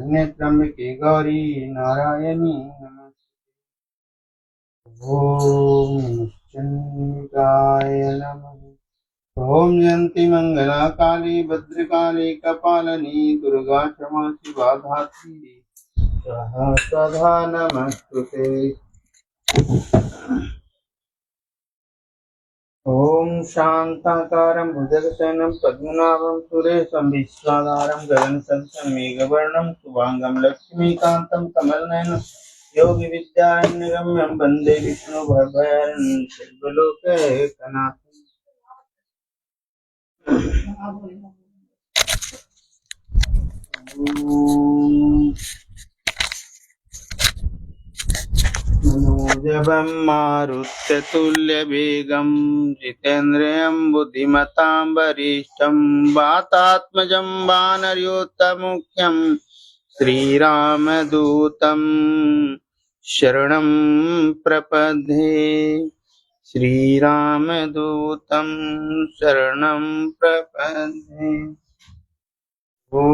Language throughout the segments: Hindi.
शरण्ये गौरी नारायणी नमः। ओम निश्चिन्ताय नमः। ओम जयंती मंगला काली भद्रकाली कपालिनी दुर्गा क्षमा शिवा धात्री स्वधा नमस्तुते। ओम शांताकारं भुजगशयनं पद्मनाभं सुरेशं विश्वाधारं गगनसदृशं मेघवर्णं शुभांगं लक्ष्मीकान्तं कमलनयनं योगिविद्यारण्यगम्यं वन्दे विष्णुभवभयहरं सर्वलोकैकनाथं। मनोजवं मारुत्यतुल्यवेगं जितेन्द्रियं बुद्धिमतां वरिष्ठं वातात्मजं वानरयोत्तमुख्यं श्रीरामदूतं शरणं प्रपद्ये। श्रीरामदूतं शरणं प्रपद्ये। ओ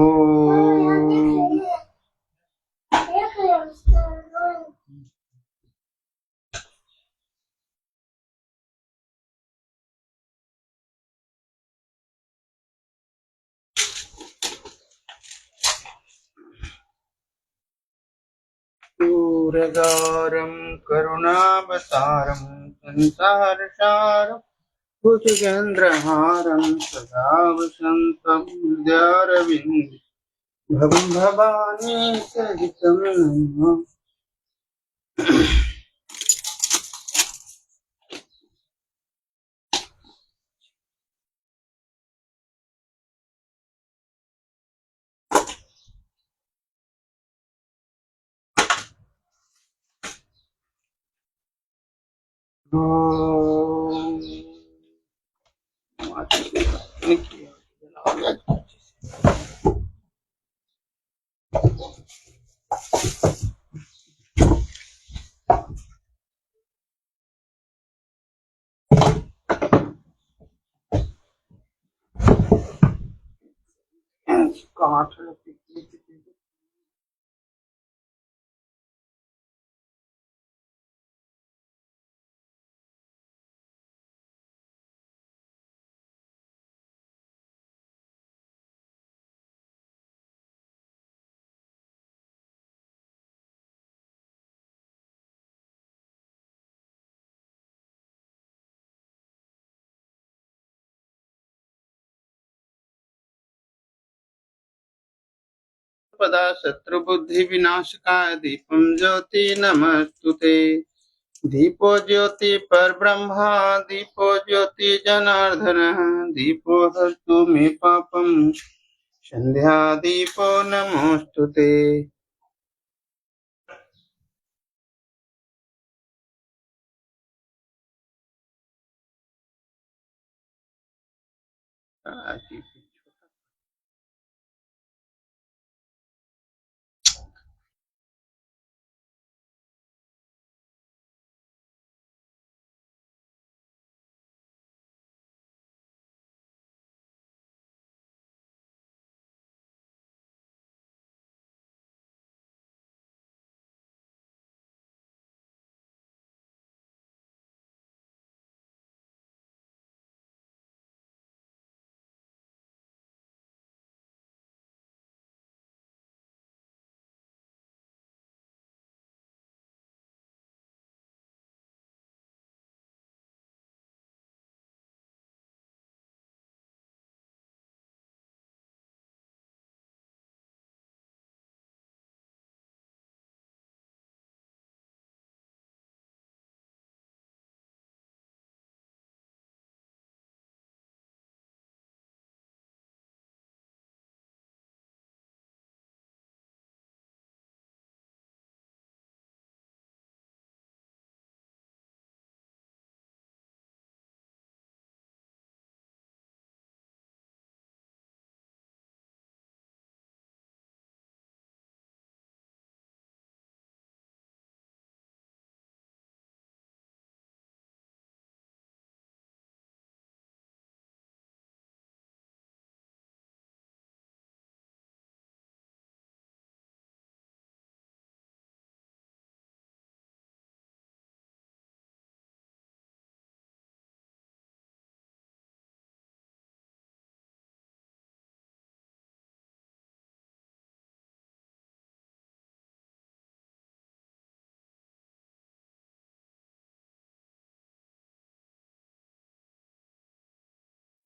शूरगारं करुणावतारं संसारसारं भुजगेन्द्रहारं सदा वसन्तं हृदयारविन्दे भवं भवानी सहितं नमामि। पदा शत्रुबुद्धि विनाशकाय दीपं ज्योति नमस्तुते। दीपो ज्योति परब्रह्मा दीपो ज्योति जनार्दन दीपो हरतु मे पापं संध्या दीपो नमोस्तुते।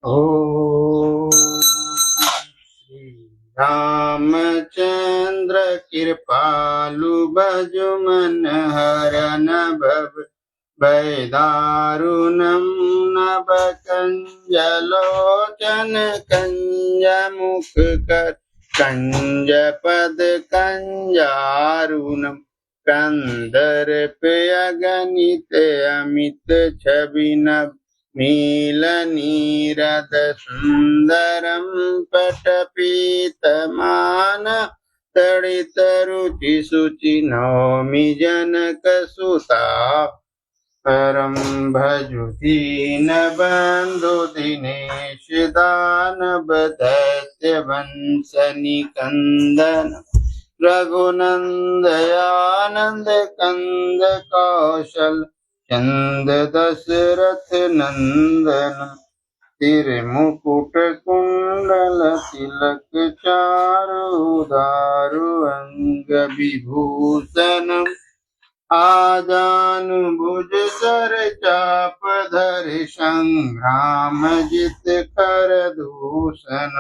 ओम श्री रामचंद्र कृपालु भजु मन हरन भव वैदारुणं नभ कंजलोचन कंज मुख कर कंज पद कंजारुणम कंदर्प अगणित अमित छवि नभ नील नीरद सुंदरम पटपीतमान तड़ित रुचि सुचि नौमि जनक सुता परम भजु दीन बंधु दिनेश दानव दैत्य वंश निकंदन रघुनंदयानंद कंद कौशल चंद दशरथ नंदन तिरमुकुट कुंडल तिलक चारु दारु अंग विभूषण आजानुभुज सर चाप धरि संग्राम जित कर दूषण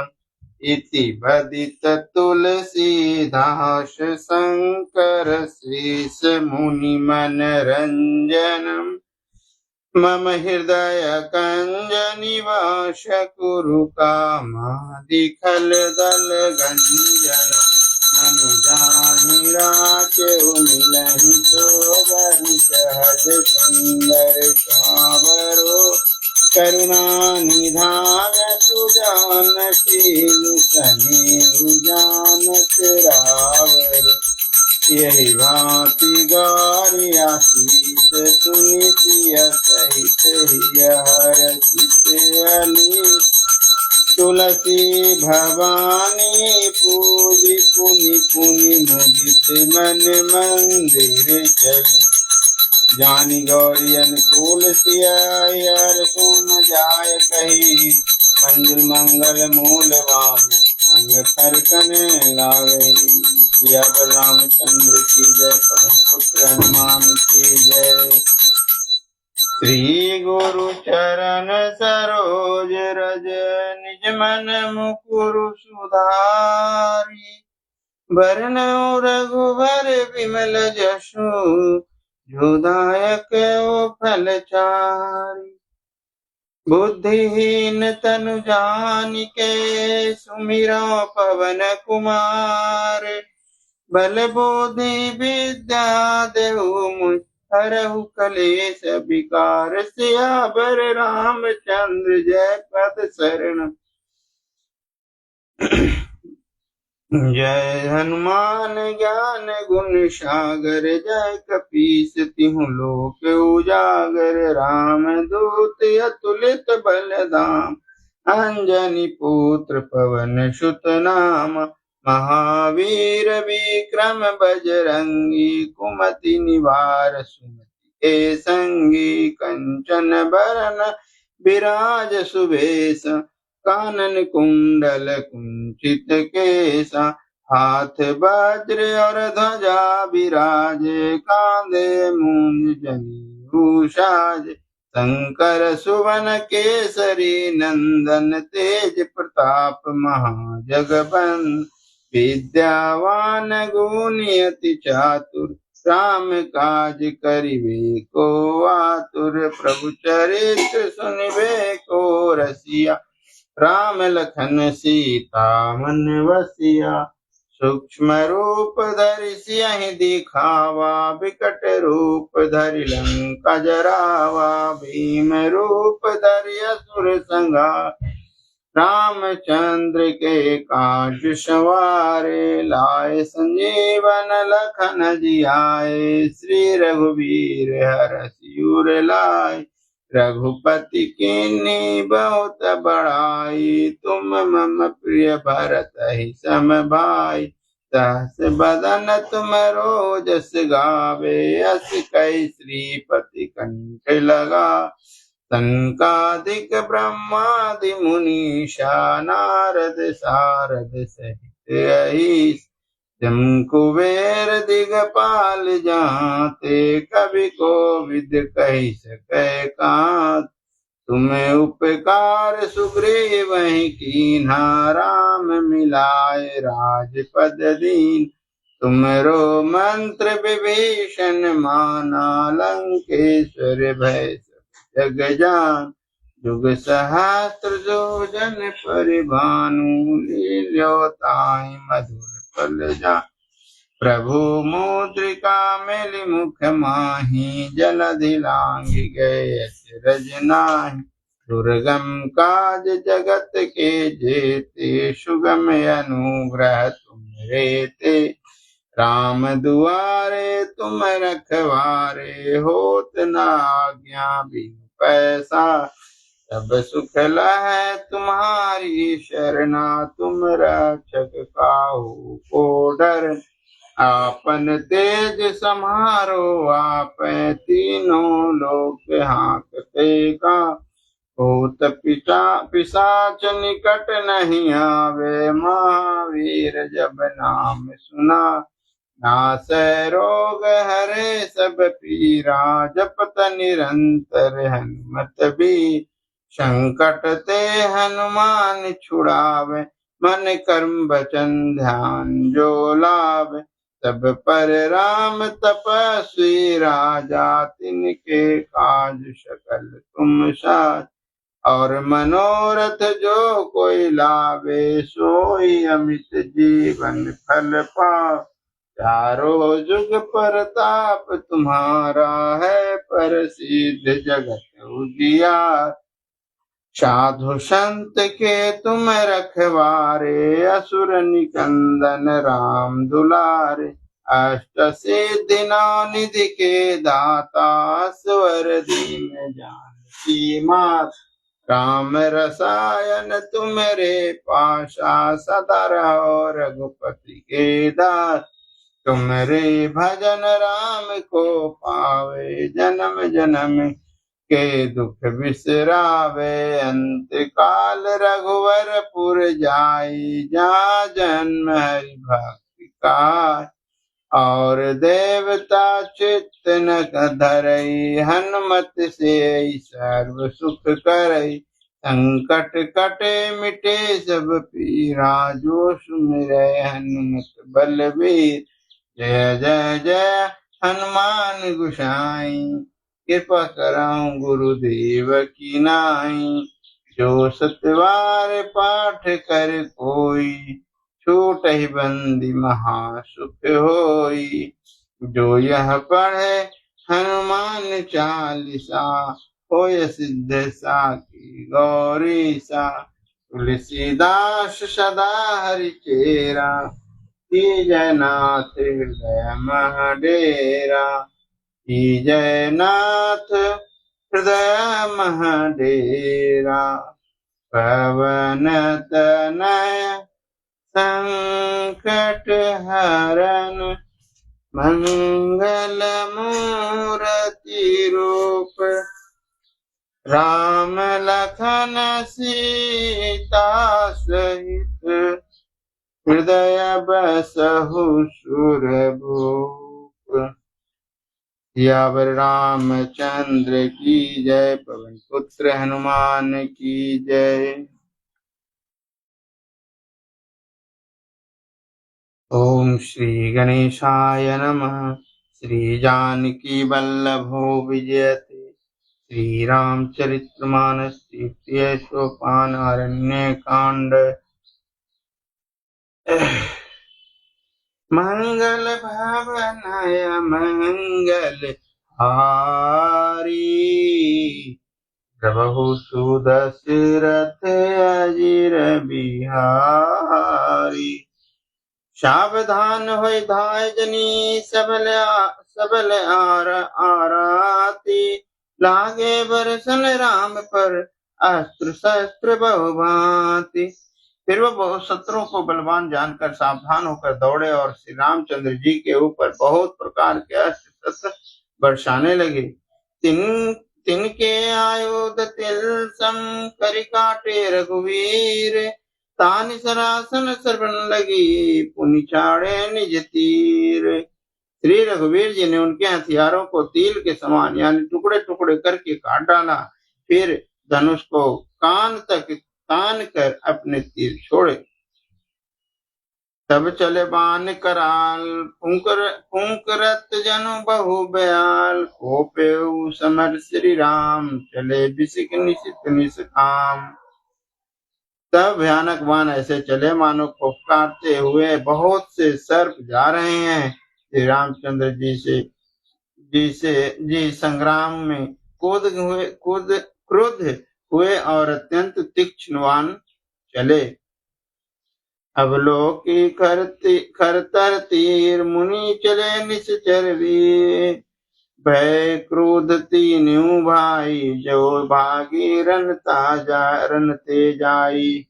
इति बदित तुलसीदास शंकर शेष मुनि मनरंजनम मम हृदय कंज निवास कुरु कामादिखल दल गंजन मनुजानि राखेउ मिलहि सोबरि सहज सुंदर सावरो करुणा निधान सुजानशील सनेहु जानत रावर यही भांति गौरी आशीष सुनि सिय सहित हिय हरषित अली तुलसी भवानी पूजी पुनि पुनि मुदित मन मंदिर चली जानी गौरी अनुकूल सियार सुन जाय कही मंजुल मंगल मूल वाम अंग खरकन लागही सिया रामचंद्र की जय पवन पुत्र हनुमान की जय। श्री गुरु चरण सरोज रज निज मन मुकुरु सुधारी वरनउ रघुवर विमल जसु जोदायक फलचारी बुद्धिहीन तनु जानिके सुमिरो पवन कुमार बल बुद्धि विद्या देहु मुझ हरहु कलेश विकार सियावर रामचंद्र जय पद शरण जय हनुमान ज्ञान गुण सागर जय कपीस तिहु लोक उजागर राम दूत अतुलित बलधाम अंजनी पुत्र पवन सुत नाम महावीर विक्रम बजरंगी कुमति निवार सुमति के संगी कंचन बरन विराज सुबेश कानन कुंडल कुंचित केसा हाथ वज्र और ध्वजा विराजे कांधे मूंज जनेऊ शंकर सुवन केसरी नंदन तेज प्रताप महाजगबंदन विद्यावान गुणी अति चातुर राम काज करिबे को आतुर प्रभु चरित्र सुनिबे को रसिया राम लखन सीता मन वसिया सूक्ष्म रूप धरि सियहि दिखावा विकट रूप धरि लंका जरावा भीम रूप धरि असुर संहार रामचंद्र के काज सवारे लाए संजीवन लखन जियाए श्री रघुवीर हरषि उर लाए रघुपति कीन्ही बहुत बड़ाई तुम मम प्रिय भरत ही सम भाई सहस बदन तुम रोजस गावे अस कई श्रीपति कंठ लगा संकादिक ब्रह्मादि मुनीषा नारद सारद सहित अहिस जम कुबेर दिगपाल जाते कवि कोविद कहि सकै कांत तुम्हें उपकार सुग्रीव कीन्हा, राम मिलाए राजपद दीन। तुमरो मंत्र विभीषण माना, लंकेश्वर भय सब जग जान। जुग सहस्त्र जो जन परिभानु, लील्योताहि मधुर फल जान। प्रभु मुद्रिका मेलि मुख माहि, जलधि लांघि गए अचरज नाहि। दुर्गम काज जगत के जेते, सुगम अनुग्रह तुम रे ते। राम दुआरे तुम रखवारे, होत न आज्ञा बिनु पैसा। सब सुख लहै तुम्हारी शरणा, तुम रक्षक काहू को डर। आपन तेज समारो आपै, तीनों लोक हाँकते का। भूत पिशाच निकट नहीं आवे, महावीर जब नाम सुना। नासै रोग हरे सब पीरा, जपत निरंतर हनुमत बीर। संकट ते हनुमान छुड़ावे, मन कर्म वचन ध्यान जो लावे। तब पर राम तपस्वी राजा, तिनके काज सकल तुम साज। और मनोरथ जो कोई लावे, सोई अमित जीवन फल पावे। चारों जुग परताप तुम्हारा है, प्रसिद्ध जगत उजियार। साधु संत के तुम रखवारे, असुर निकंदन राम दुलारे। अष्ट सिद्धि नौ निधि के दाता, स्वर दीन जानकी मात। राम रसायन तुम्हारे पाशा, सदा रहो रघुपति के दास। तुम्हारे भजन राम को पावे, जन्म जन्म के दुख बिसरावे। अंत काल रघुवर पुर जाई, जहाँ जन्म हरि भक्ति का। और देवता चित्त न धरई, हनुमत से सर्व सुख करई। संकट कटे मिटे सब पीरा, जो सुमिरै हनुमत बलबीर। जय जय जय हनुमान गोसाई, कृपा करऊं गुरुदेव की नाई। जो सतवार पाठ कर कोई, छूटहि बंदी महासुख होई। जो यह पढ़े हनुमान चालीसा, होय सिद्ध साखी गौरीसा। तुलसीदास सदा हरिचेरा, की जय नाथ हृदय मह डेरा। की जय नाथ हृदय मह डेरा। पवन तनय संकट हरन, मंगल मूर्ति रूप। राम लखन सीता सहित, हृदय बसहु सुरभूप। सियावर रामचंद्र की जय, पवन पुत्र हनुमान की जय। ओम श्री गणेशाय नमः। श्री जानकी वल्लभो विजयते, श्री रामचरितमानस तृतीय सोपान अरण्य कांड। मंगल भवनय मंगल हारी, प्रभु सुदशरथ अजिर बिहारी। सावधान होय धाय जनी, सबल आराती। लागे बरसन राम पर, अस्त्र शस्त्र बहु भांति। फिर वह बहुत शत्रुओं को बलवान जानकर सावधान होकर दौड़े और श्री रामचंद्र जी के ऊपर बहुत प्रकार के अस्त्र शस्त्र बरसाने लगे। तिनके आयुध तिलसम, करि काटे रघुवीर। तानि सरासन श्रवण लगी, पुनि छाड़े निज तीर। श्री रघुवीर जी ने उनके हथियारों को तिल के समान यानी टुकड़े टुकड़े करके काट डाला। फिर धनुष को कान तक तान कर अपने तीर छोड़े। तब चले बाण कराल, फूंकरत जनु बहु बयाल, खोपेउ समर श्री राम, चले बिसिक निशित निष्काम। तब भयानक बाण ऐसे चले मानो फुफकारते हुए बहुत से सर्प जा रहे हैं। श्री रामचंद्र जी संग्राम में क्रुद्ध हुए और अत्यंत तीक्ष्ण बाण चले। अवलोकी खरतर तीर, मुनि चले निश्चर वीर, भय क्रोध तीनों भाई, जो भागी रनते जाई।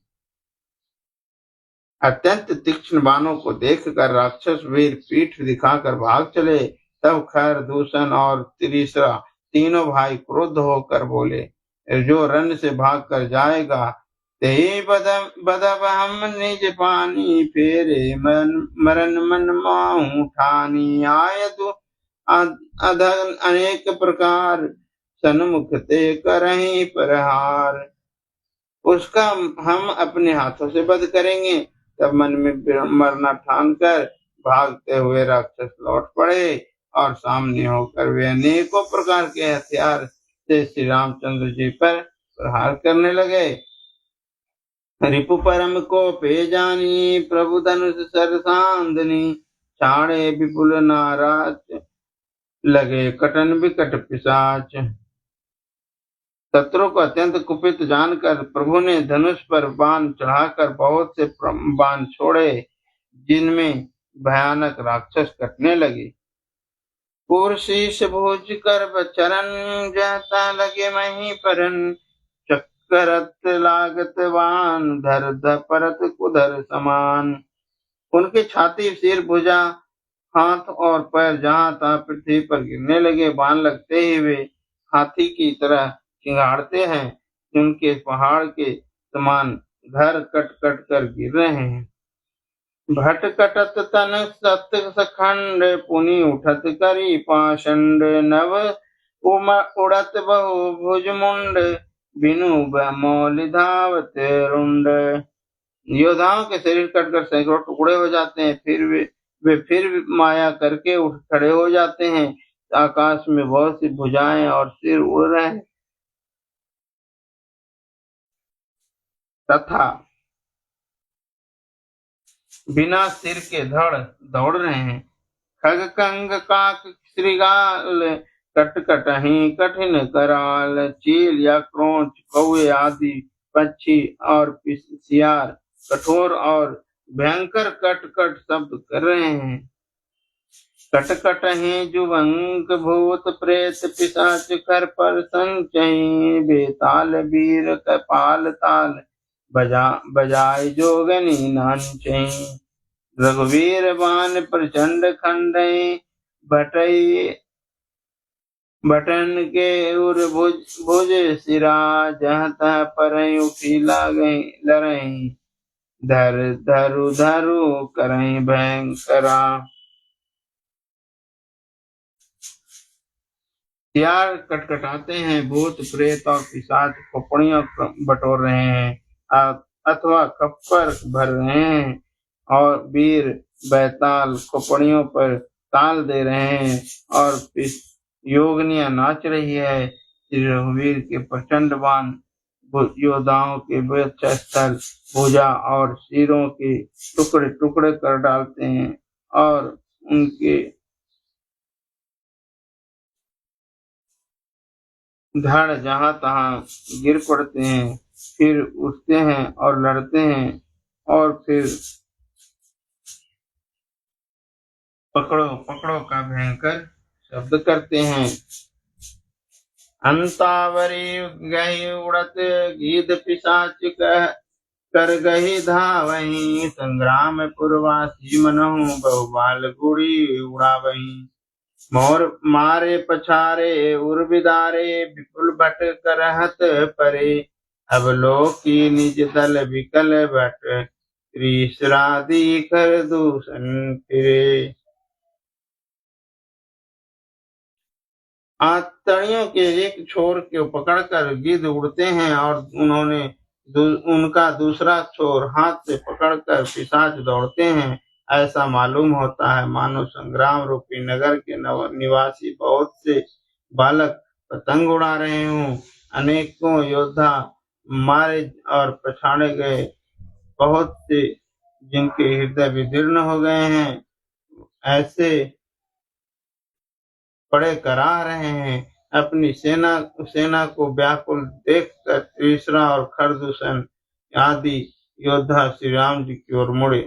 अत्यंत तीक्ष्ण बाणों को देखकर राक्षस वीर पीठ दिखाकर भाग चले। तब खर, दूषण और त्रिशरा तीनों भाई क्रुद्ध होकर बोले, जो रन से भाग कर जाएगा ते बदब हम निज पानी, फेरे मरन मन माहू ठानी, आय तो अधन अनेक प्रकार, सन्मुख ते करहीं प्रहार। उसका हम अपने हाथों से वध करेंगे। तब मन में मरना ठान कर भागते हुए राक्षस लौट पड़े और सामने होकर वे अनेकों प्रकार के हथियार से श्री रामचंद्र जी पर प्रहार करने लगे। रिपु परम को पे जानी, प्रभु धनुष सरसांदनी, छाड़े विपुल नाराज, लगे कटन विकट पिशाच। शत्रु को अत्यंत कुपित जानकर प्रभु ने धनुष पर बाण चढ़ाकर बहुत से बाण छोड़े, जिनमें भयानक राक्षस कटने लगे। शीश भोज कर चरण, जाता लगे मही परन, चक्करत लागत बाण, धर परत कुधर समान। उनकी छाती, सिर, भुजा, हाथ और पैर जहां तहां पृथ्वी पर गिरने लगे। बाण लगते ही वे हाथी की तरह चिंगाड़ते हैं, उनके पहाड़ के समान घर कट कट कर गिर रहे हैं। भट कटत तन सत सखंड, पुनि उठत करी पाषंड, नव उड़त बहु भुज मुंड, बिनु मौलि धावत रुंड। योद्धाओं के शरीर कटकर सैकड़ों टुकड़े हो जाते हैं, वे फिर माया करके उठ खड़े हो जाते हैं। आकाश में बहुत सी भुजाएं और सिर उड़ रहे हैं तथा बिना सिर के दौड़ रहे हैं। खग कंग काक श्रृगाल, कट कटहि कठिन कराल, चील या क्रोंच, कौए आदि पक्षी और सियार कठोर और भयंकर कट कट शब्द कर रहे हैं। कट कटहि जुवंक भूत प्रेत पिशाच, कर पर संचय, बेताल वीर कपाल ताल, बजाय जोगनी नांचय। रघुवीर बाण प्रचंड खंडय, बटन के उर भुज सिरा, जहाँ तहाँ परय उठी लरहि, धरु करहि भयंकरा। सियार कटकटाते हैं, भूत प्रेत और पिशाच खोपड़ियों बटोर रहे हैं अथवा कप्पर भर रहे हैं, और वीर बैताल खोपड़ियों पर ताल दे रहे हैं और योगनियां नाच रही है। श्री रघुवीर के प्रचंड बाण योद्धाओं के वक्षस्थल, भुजा और सिरों के टुकड़े टुकड़े कर डालते हैं और उनके धड़ जहां तहां गिर पड़ते हैं, फिर उठते हैं और लड़ते हैं और फिर पकड़ो पकड़ो का भयंकर शब्द करते हैं। अंतावरी गही उड़त, गीध पिशाच कर गही धावही, संग्राम पुरवासी मनहु, बहुबाल गुड़ी उड़ावही। मोर मारे पछारे उर्विदारे, विपुल भट करहत परे, अवलोकी निज दल विकल भट, त्रिशरादि कर दूषण फिरे। आतड़ियों के एक छोर को पकड़कर गिद्ध उड़ते हैं और उनका दूसरा छोर हाथ से पकड़कर पिशाच दौड़ते हैं। ऐसा मालूम होता है मानो संग्राम रूपी नगर के निवासी बहुत से बालक पतंग उड़ा रहे हों। अनेकों योद्धा मारे और पछाड़े गए, बहुत से जिनके हृदय विदीर्ण हो गए हैं, ऐसे पड़े करा रहे हैं। अपनी सेना को व्याकुल देखकर तीसरा और खरदूषण आदि योद्धा श्री राम जी की ओर मुड़े।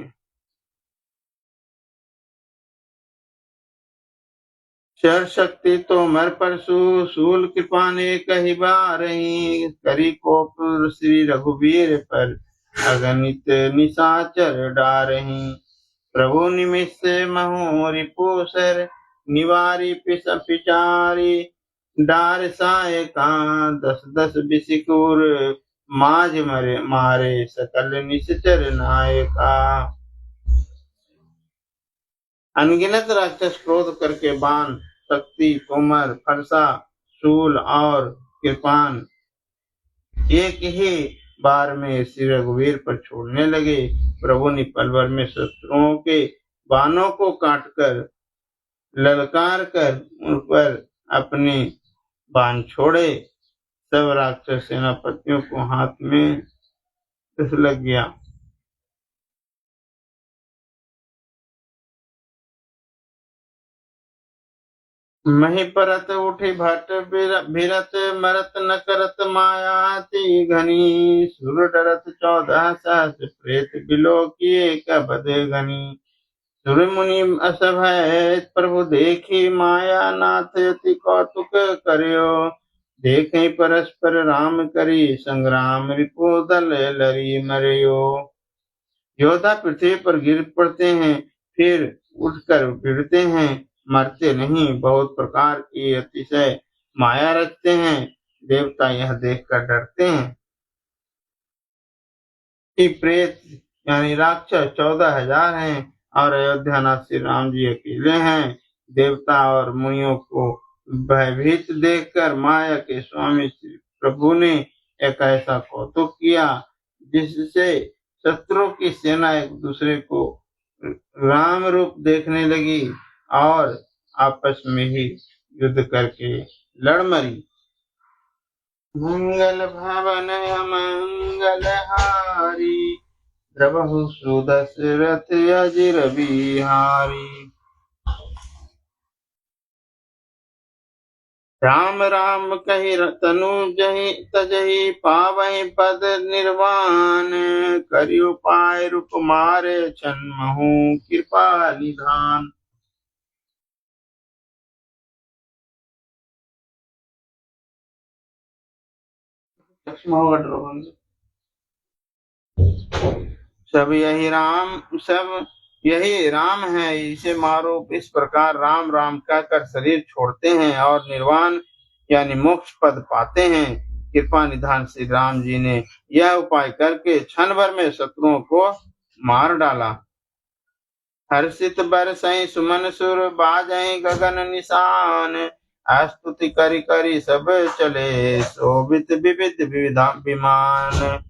शर शक्ति तो मर परसु सूल कृपा ने कही बारही, करी कोप श्री रघुवीर पर अगणित निशाचर डारही। प्रभु निमिष महो रिपुसर निवारी पिचारी, डार साय का दस दस बिसिकुर माज मारे सकल निश्चर नायका। अनगिनत राक्षस क्रोध करके बाण, शक्ति, तोमर, फरसा, शूल और कृपान एक ही बार में श्री रघुवीर पर छोड़ने लगे। प्रभु ने पल भर में शत्रुओं के बाणों को काटकर ललकार कर उन पर अपने बाण छोड़े। सब राक्षस सेनापतियों को हाथ में लग गया। मही परत उठी भट भिरत मरत न करत मायाति घनी, सुर डरत 14 सहस प्रेत बिलो किए कबद घनी। सुर मुनि असभय प्रभु देखी माया नाथ अति कौतुक करियो, देखे परस्पर राम करी संग्राम रिपु दल लरी मरियो। योद्धा पृथ्वी पर गिर पड़ते हैं, फिर उठकर भिड़ते हैं, मरते नहीं। बहुत प्रकार की अतिशय माया रचते हैं। देवता यह देखकर डरते हैं कि प्रेत यानी राक्षस 14,000 हैं और अयोध्यानाथ श्री राम जी अकेले हैं। देवता और मुनियों को भयभीत देखकर माया के स्वामी श्री प्रभु ने एक ऐसा कौतुक किया जिससे शत्रु की सेना एक दूसरे को राम रूप देखने लगी और आपस में ही युद्ध करके लड़ मरी। मंगल भवन मंगल हारी, द्रवहु सुदशरथ अजिर बिहारी। राम राम कहि तनु जहि तजहि, पावहि पद निर्वाण। करि उपाय रूप मारे छन्महु कृपा निधान। सब यही राम है, इसे मारो। इस प्रकार राम राम कहकर शरीर छोड़ते हैं और निर्वाण यानी मोक्ष पद पाते हैं। कृपा निधान श्री राम जी ने यह उपाय करके क्षण भर में शत्रुओं को मार डाला। हर्षित बरसई सुमन सुर बाजई गगन निशान, स्तुति करी करी सब चले शोभित विविध विमान।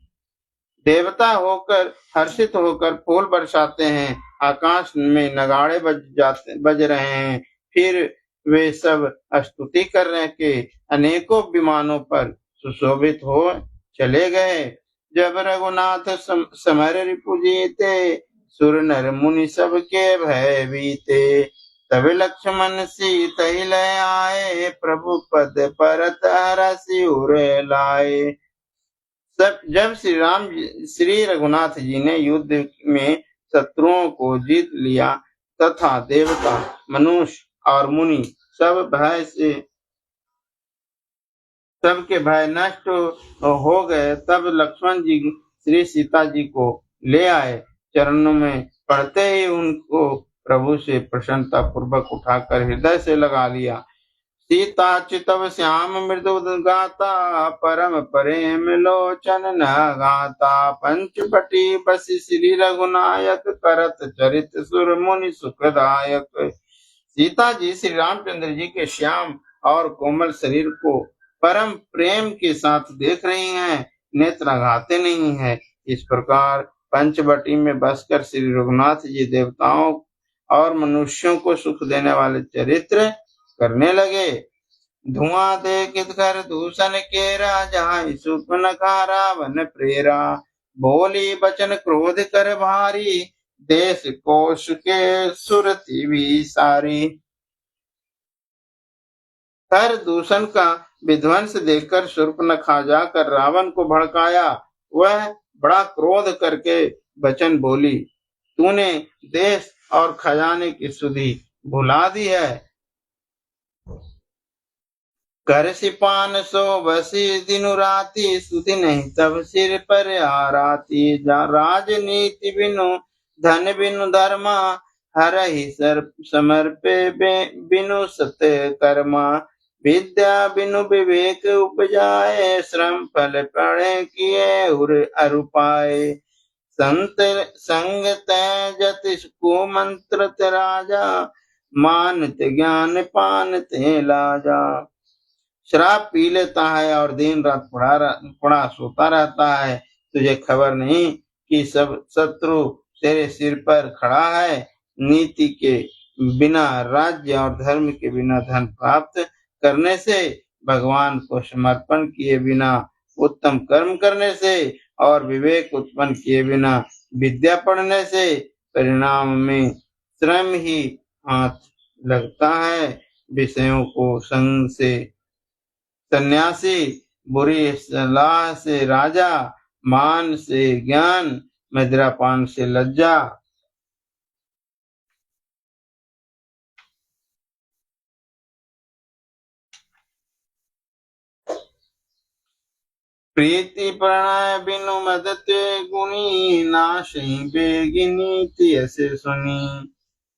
देवता होकर हर्षित होकर फूल बरसाते हैं, आकाश में नगाड़े बज रहे हैं। फिर वे सब स्तुति कर रहे के अनेकों विमानों पर सुशोभित हो चले गए। जब रघुनाथ समर रिपु जीते, सुर नर मुनि सबके भय बीते। तब लक्ष्मण सीता लय आए, प्रभु पद परत हरषि उर लाए। जब श्री रघुनाथ जी ने युद्ध में शत्रुओं को जीत लिया तथा देवता, मनुष्य और मुनि सबके भय नष्ट हो गए, तब लक्ष्मण जी श्री सीता जी को ले आए। चरणों में पड़ते ही उनको प्रभु से प्रसन्नता पूर्वक उठाकर हृदय से लगा लिया। सीता चितव श्याम मृदु गाता, परम प्रेम लोचन न गाता। पंचपटी बस श्री रघुनायक, करत चरित सुर मुनि सुखदायक। सीता जी श्री रामचंद्र जी के श्याम और कोमल शरीर को परम प्रेम के साथ देख रही हैं, नेत्र लगाते नहीं है। इस प्रकार पंचवटी में बसकर श्री रघुनाथ जी देवताओं और मनुष्यों को सुख देने वाले चरित्र करने लगे। धुआं देखित कर दूषण केरा, जहाँ शूर्पणखा रावण प्रेरा। बोली बचन क्रोध कर भारी, देश कोश के सुरति भी सारी। कर दूषण का विध्वंस देखकर शूर्पणखा जाकर रावण को भड़काया। वह बड़ा क्रोध करके वचन बोली, तूने देश और खजाने की सुधि भुला दी है। कर सिपान सो बसी दिनु राती, सुधि नहीं तब सिर पर आराती। राजनीति बिनु धन बिनु धर्मा, हर ही समर्पे बिनु सत्य कर्मा। विद्या बिनु विवेक उपजाए, श्रम फल पढ़े किए अरु पाए। संत संग तेजत को मंत्रत राजा, मानत ज्ञान पानते लाजा। शराब पी लेता है और दिन रात पड़ा सोता रहता है। तुझे खबर नहीं कि सब शत्रु तेरे सिर पर खड़ा है। नीति के बिना राज्य और धर्म के बिना धन प्राप्त करने से, भगवान को समर्पण किए बिना उत्तम कर्म करने से और विवेक उत्पन्न किए बिना विद्या पढ़ने से परिणाम में श्रम ही हाथ लगता है। विषयों को संग से सन्यासी, बुरी सलाह से राजा, मान से ज्ञान, मदिरापान से लज्जा। प्रीति प्रणय बिनु मदते गुणी, नाशई बेगिनी ऐसे सुनी।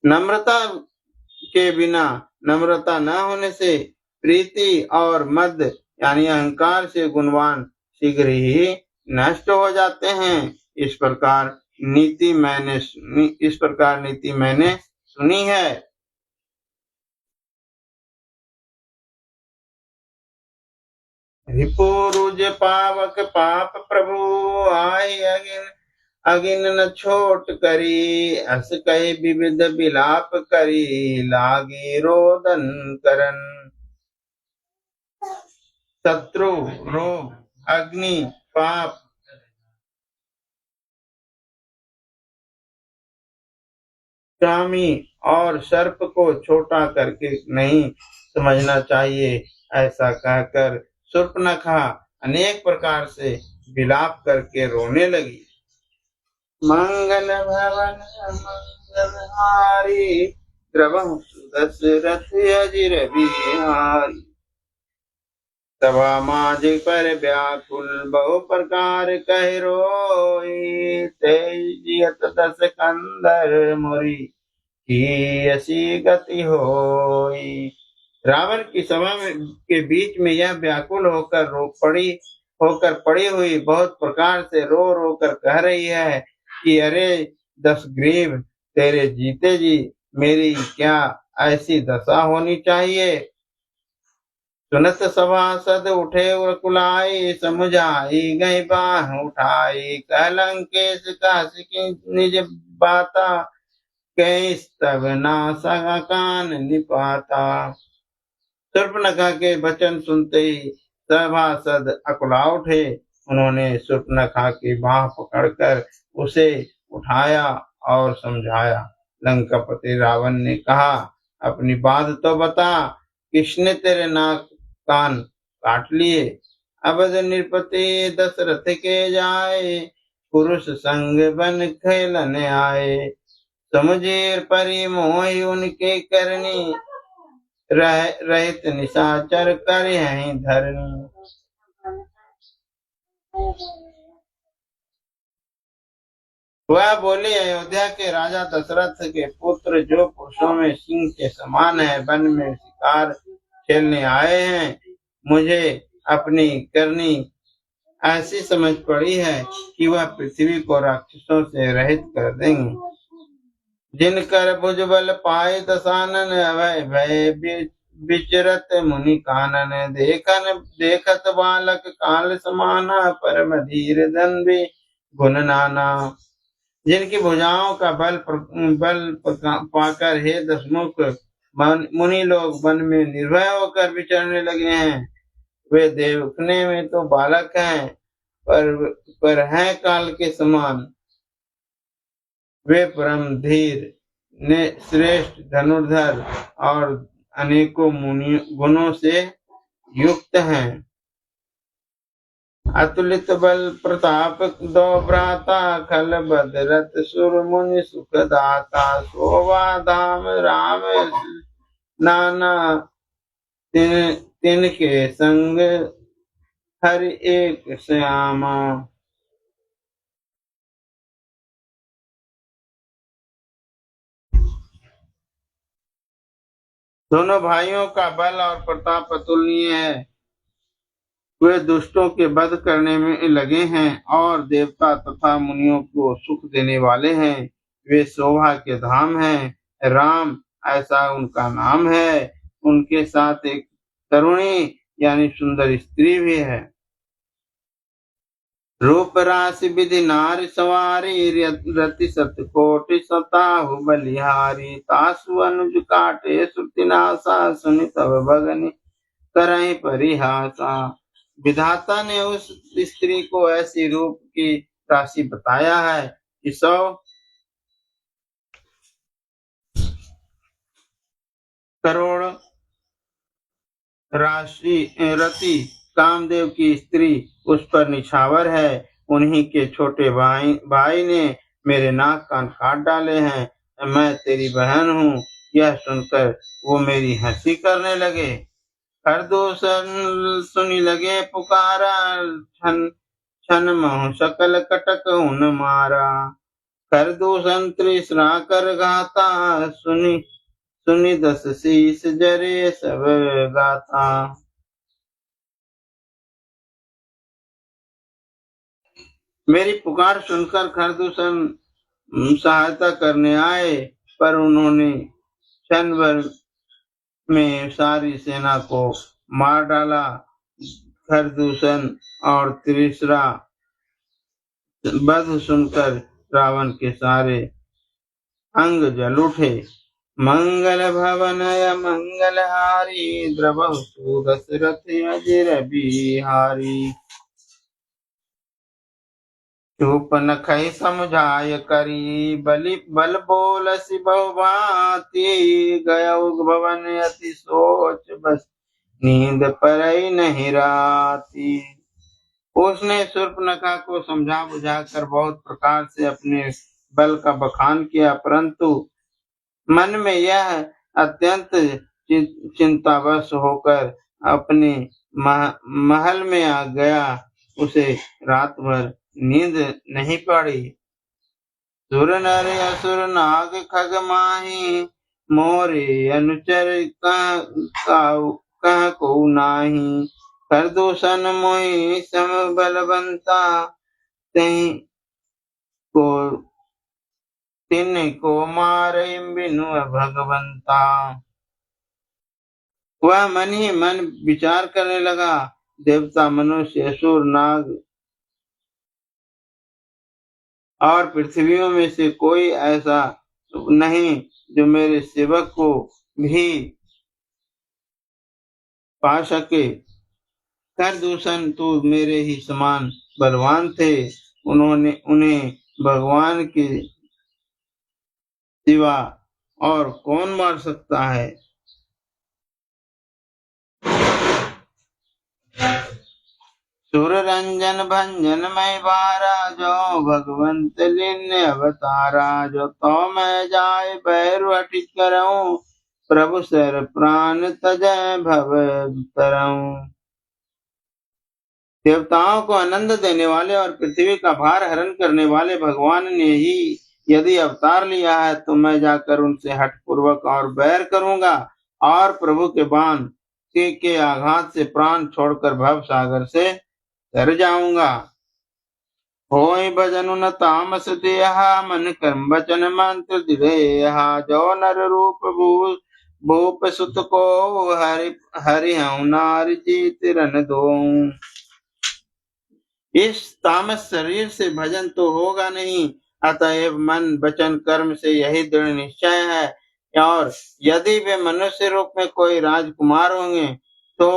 नम्रता के बिना, नम्रता न होने से प्रीति और मद यानी अहंकार से गुणवान शीघ्र ही नष्ट हो जाते हैं। इस प्रकार नीति मैंने सुनी है। रिपुरुज पावक पाप प्रभु, आय अगिन न छोट करी। अस कही विविध विलाप करी, लागी रोदन करन। शत्रु, रोग, अग्नि, पाप, कामी और सर्प को छोटा करके नहीं समझना चाहिए। ऐसा कहकर शूर्पणखा अनेक प्रकार से विलाप करके रोने लगी। मंगल भवन मंगलहारी, द्रवहु सुदशरथ अजिर बिहारी। सभा माज पर व्याकुल बहु प्रकार कह रोई, तेजियत दस कंदर मोरी की असी गति होई। रावण की सभा के बीच में यह व्याकुल होकर पड़ी हुई बहुत प्रकार से रो रो कर कह रही है कि अरे दशग्रीव, तेरे जीते जी मेरी क्या ऐसी दशा होनी चाहिए। सुनत सभासद उठे कुलाई, समुझाई गई बाह उठाई। कलंकेश काशी निज बाता, कैस तब ना सगा कान निपाता। शूर्पणखा के वचन सुनते ही सभासद अकुला उठे। उन्होंने शूर्पणखा की बाह पकड़कर उसे उठाया और समझाया। लंकापति रावण ने कहा, अपनी बात तो बता, किसने तेरे नाक कान काट लिए। अवध नृपति दशरथ के जाए, पुरुष संग बन खेलने आए। समुझेर परि मोहि उनके करनी, रहित निशाचर कर यहीं धरनी। वह बोली, अयोध्या के राजा दशरथ के पुत्र जो पुरुषों में सिंह के समान है, वन में शिकार खेलने आए हैं। मुझे अपनी करनी ऐसी समझ पड़ी है कि वह पृथ्वी को राक्षसों से रहित कर देंगे। जिनकर भुजबल पाए दशानन, भय विचरत मुनि कानन, देखत बालक काल समाना, परम धीर धन्वी गुण नाना। जिनकी भुजाओं का पाकर हे दशमुख मुनि लोग वन में निर्भय होकर विचरने लगे हैं। वे देखने में तो बालक हैं, पर हैं काल के समान। वे परम धीर ने श्रेष्ठ धनुर्धर और अनेकों गुणों से युक्त हैं। अतुलित बल प्रताप दो भ्राता, खल बदरत सुर मुनि सुख दाता। शोभा धाम राम नाना, तिनके संग हरि एक श्यामा। दोनों भाइयों का बल और प्रताप अतुलनीय है। वे दुष्टों के वध करने में लगे हैं और देवता तथा मुनियों को सुख देने वाले हैं। वे शोभा के धाम हैं। राम ऐसा उनका नाम है। उनके साथ एक तरुणी यानी सुंदर स्त्री भी है। रूप राशि विधि नारी सवारी, रति सत कोटि सताहु बलिहारी। तासु अनुज काटे श्रुति नासा, सुनि तब भगनि करहि परिहासा। विधाता ने उस स्त्री को ऐसी रूप की राशि बताया है कि 100 करोड़ रति कामदेव की स्त्री उस पर निछावर है। उन्हीं के छोटे भाई ने मेरे नाक कान काट डाले हैं। मैं तेरी बहन हूँ। यह सुनकर वो मेरी हंसी करने लगे। खरदूषण सुनी लगे पुकारा, छन महु सकल कटक उन मारा। खरदूषण तृष्णा कर गाता, सुनी 10 शीस जरे सब गाता। मेरी पुकार सुनकर खरदूषण सहायता करने आए, पर उन्होंने क्षण भर में सारी सेना को मार डाला। खरदूषण और तृष्णा वध सुनकर रावण के सारे अंग जल उठे। मंगल भवन मंगल हारी, द्रवहु सुदशरथ अजिर बिहारी। चूप नखहि समुझाय करी, बल बोलसि बहुभांति। गयउ भवन अति सोच, बस नींद परई नहीं राती। उसने शूर्पणखा को समझा बुझाकर बहुत प्रकार से अपने बल का बखान किया, परंतु मन में यह अत्यंत चिंतावश होकर अपने महल में आ गया। उसे रात भर नींद नहीं पड़ी। सुर नर असुर नाग खग माही, मोरे अनुचर कह को नाही। खरदूषण मोहि सम बलवंता, तिनको मारे बिनु भगवंता। वह मन ही मन विचार करने लगा, देवता मनुष्य असुर नाग और पृथ्वियों में से कोई ऐसा नहीं जो मेरे सेवक को भी पा सके। खरदूषण तो मेरे ही समान बलवान थे। उन्हें भगवान के सिवा और कौन मार सकता है। सुर रंजन भंजन मय बारा, जो भगवंत लीन अवतारा। जो तो मैं जाय बैरु अटित करऊं, प्रभु सर प्राण तजय भव तरऊं। देवताओं को आनंद देने वाले और पृथ्वी का भार हरण करने वाले भगवान ने ही यदि अवतार लिया है, तो मैं जाकर उनसे हठ पूर्वक और बैर करूंगा और प्रभु के बाण के आघात से प्राण छोड़कर भव सागर से तर जाऊंगा। होय भजन न तामस देहा, मन कर्म वचन मंत्र दिरेहा। जो नर रूप भूप सुत को हरि हरि नार जीत रन दो। इस तामस शरीर से भजन तो होगा नहीं, अतएव मन वचन कर्म से यही दृढ़ निश्चय है। और यदि वे मनुष्य रूप में कोई राजकुमार होंगे तो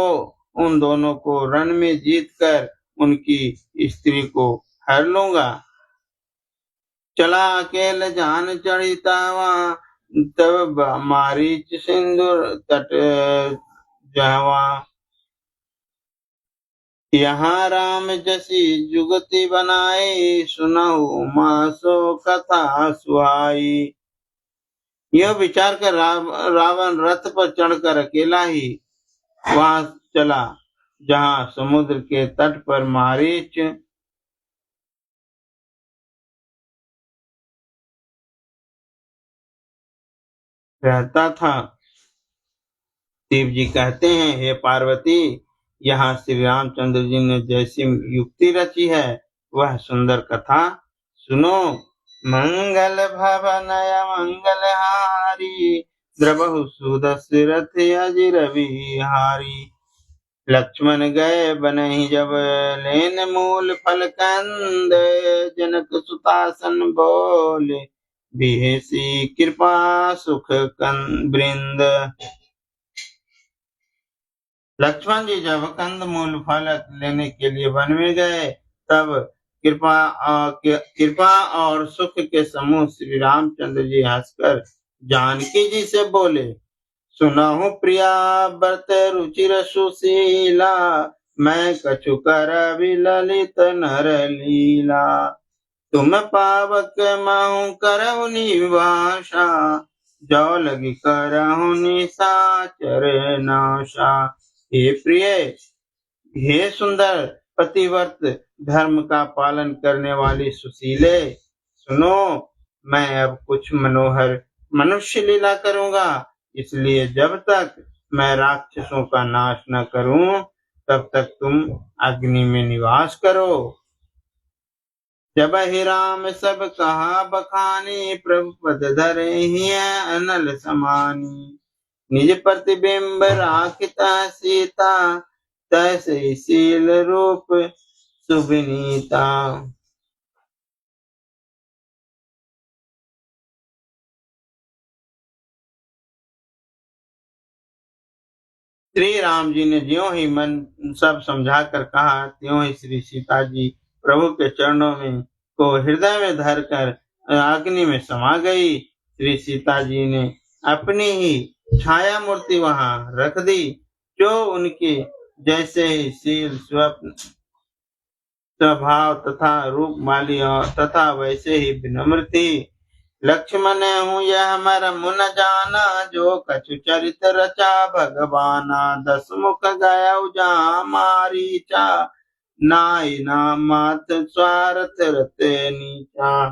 उन दोनों को रण में जीत कर उनकी स्त्री को हर लूंगा। चला अकेले जान चढ़ितावा, तब मारीच सिंधु तट जहवा। यहाँ राम जसी जुगति बनाई, सुनहु मासो कथा सुहाई। यह विचार कर रावण रथ पर चढ़कर अकेला ही वहां चला जहां समुद्र के तट पर मारीच रहता था। शिव जी कहते हैं, हे पार्वती, यहाँ श्री रामचंद्र जी ने जैसी युक्ति रची है वह सुंदर कथा सुनो। मंगल भवनय मंगलहारी, द्रवहु सुदशरथ अजिर बिहारी। लक्ष्मण गए बनहि जब लेन मूल फल कंद, जनक सुतासन बोले बिहेसी कृपा सुख वृंद। लक्ष्मण जी जब कंद मूल फल लेने के लिए वन में गए तब कृपा और सुख के समूह श्री रामचंद्र जी हंसकर जानकी जी से बोले, सुनहु प्रिया व्रत रुचिर सुशीला, मैं कछु कर ललित नर लीला। तुम पावक महु करहु निवासा, जो लगी करहु निशाचर नाशा। हे प्रिय, हे सुंदर पतिव्रत धर्म का पालन करने वाली सुशीले, सुनो, मैं अब कुछ मनोहर मनुष्य लीला करूंगा। इसलिए जब तक मैं राक्षसों का नाश न करूं तब तक तुम अग्नि में निवास करो। जब ही राम सब कहा बखानी, प्रभु पद धरे ही अनल समानी। निज प्रतिबिंब राखिता सीता, तैसे शील रूप सुविनीता। श्री राम जी ने ज्यों ही मन सब समझाकर कहा, त्यों ही श्री सीता जी प्रभु के चरणों में को हृदय में धरकर अग्नि में समा गई। श्री सीता जी ने अपनी ही छाया मूर्ति वहां रख दी, जो उनके जैसे ही शील स्वभाव तथा रूप वाली और तथा वैसे ही विनम्र थी। लक्ष्मण हूँ यह मरम न जाना, जो कछु चरित रचा भगवाना। 10 मुख गया जा मारीचा, नाई ना मात स्वार्थ रते नीचा।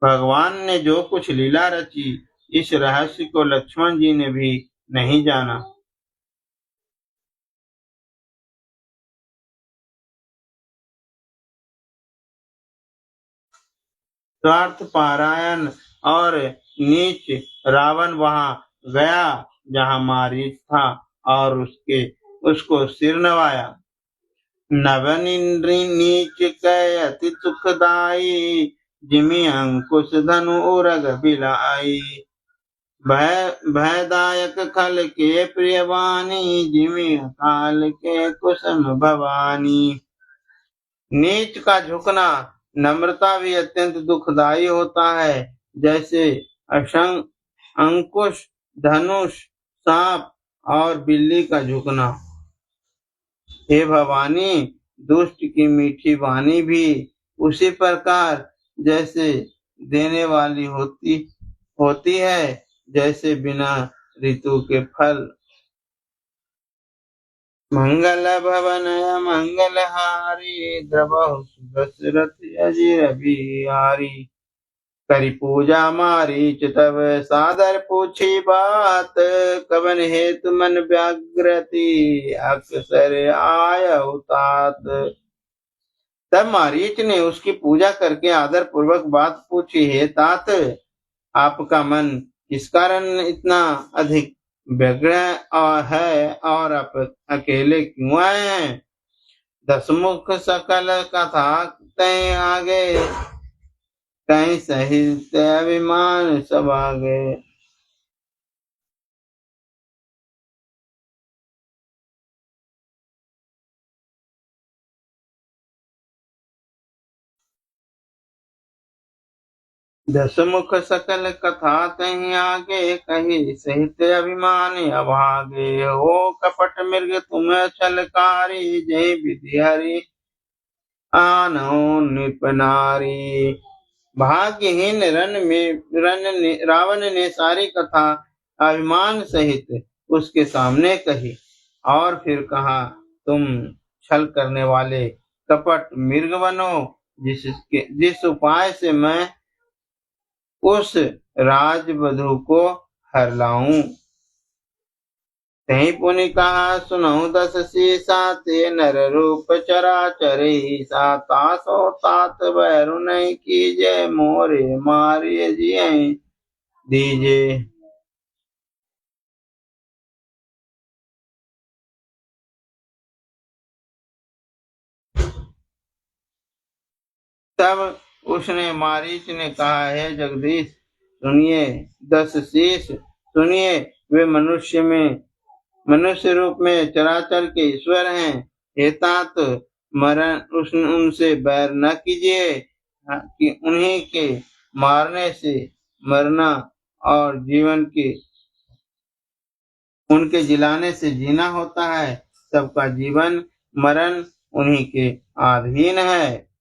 भगवान ने जो कुछ लीला रची, इस रहस्य को लक्ष्मण जी ने भी नहीं जाना। स्वार्थ पारायण और नीच रावण वहां गया जहां मारीच था और उसको सिर नवाया। नवन नीच कह अति सुखदाई, जिमि अंकुश धनु उरग बिलाई। भयदायक खल के प्रियवानी, जिमि काल के कुसुम भवानी। नीच का झुकना नम्रता भी अत्यंत दुखदायी होता है, जैसे अंकुश, धनुष, सांप और बिल्ली का झुकना। हे भवानी, दुष्ट की मीठी वाणी भी उसी प्रकार जैसे देने वाली होती है जैसे बिना ऋतु के फल। मंगल भवन मंगलहारी, द्रवहु सुदशरथ अजिर बिहारी। करी पूजा मारीच तब सादर पूछी बात, कवन हेतु मन व्याग्रति अक्सर आय तात। तब मारीच ने उसकी पूजा करके आदर पूर्वक बात पूछी, हे तात, आपका मन किस कारण इतना अधिक व्यग्र है और आप अकेले क्यों आए हैं? दसमुख सकल कथा तय आगे, कहीं सहित अभिमान सब आगे। दसमुख सकल कथा तहीं आगे, कही सहित अभिमानी अभागे। हो कपट मृग तुम छलकारी, जय विधि हरि आनो नृप नारी। भाग्यहीन रावण ने सारी कथा अभिमान सहित उसके सामने कही और फिर कहा, तुम छल करने वाले कपट मृग बनो, जिस उपाय से मैं उस राजवधु को हर लाऊं। तही पुनि कहा, सुनहु दस सीसा, ते नर रूप चराचर ईसा। तासो तात बैरु नहीं कीजे, मोरे मारिय जियँ दीजे। तब उसने मारीच ने कहा, हे जगदीश सुनिए, 10 शीश सुनिए, वे मनुष्य रूप में चराचर के ईश्वर हैं। हे तात, उनसे बैर न कीजिए, कि उन्हीं के मारने से मरना और उनके जिलाने से जीना होता है। सबका जीवन मरण उन्हीं के अधीन है।